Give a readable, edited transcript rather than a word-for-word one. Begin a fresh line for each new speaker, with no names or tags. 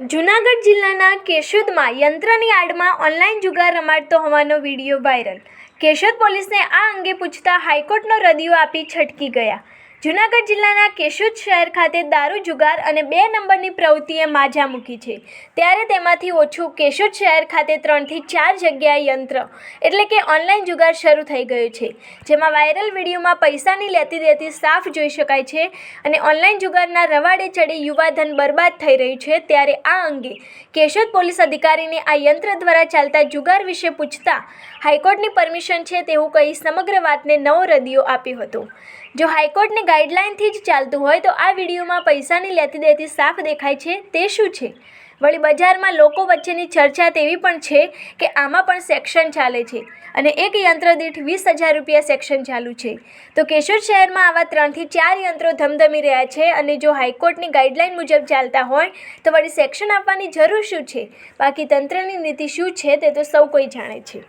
જૂનાગઢ જિલ્લાના કેશોદમાં યંત્રની આડમાં ઓનલાઈન જુગાર રમાડતો હોવાનો વિડીયો વાયરલ। કેશોદ પોલીસને આ અંગે પૂછતા હાઈકોર્ટનો રદિયો આપી છટકી ગયા। જૂનાગઢ જિલ્લાના કેશોદ શહેર ખાતે દારૂ જુગાર અને 2 નંબરની પ્રવૃત્તિએ માઝા મૂકી છે, ત્યારે તેમાંથી ઓછું કેશોદ શહેર ખાતે 3 થી 4 જગ્યાએ યંત્ર એટલે કે ઓનલાઈન જુગાર શરૂ થઈ ગયો છે, જેમાં વાયરલ વિડીયોમાં પૈસાની લેતી દેતી સાફ જોઈ શકાય છે અને ઓનલાઈન જુગારના રવાડે ચડી યુવાધન બરબાદ થઈ રહ્યું છે। ત્યારે આ અંગે કેશોદ પોલીસ અધિકારીને આ યંત્ર દ્વારા ચાલતા જુગાર વિશે પૂછતા હાઈકોર્ટની પરમિશન છે તેવું કહી સમગ્ર વાતને નવો રદિયો આપ્યો હતો। જો હાઈકોર્ટની ગાઈડલાઈનથી જ ચાલતું હોય તો આ વિડીયોમાં પૈસાની લેતી દેતી સાફ દેખાય છે તે શું છે? વળી બજારમાં લોકો વચ્ચેની ચર્ચા તેવી પણ છે કે આમાં પણ સેક્શન ચાલે છે અને એક યંત્ર દીઠ 20,000 રૂપિયા સેક્શન ચાલુ છે। તો કેશોદ શહેરમાં આવા 3 થી 4 યંત્રો ધમધમી રહ્યા છે અને જો હાઈકોર્ટની ગાઈડલાઈન મુજબ ચાલતા હોય તો વળી સેક્શન આપવાની જરૂર શું છે? બાકી તંત્રની નીતિ શું છે તે તો સૌ કોઈ જાણે છે।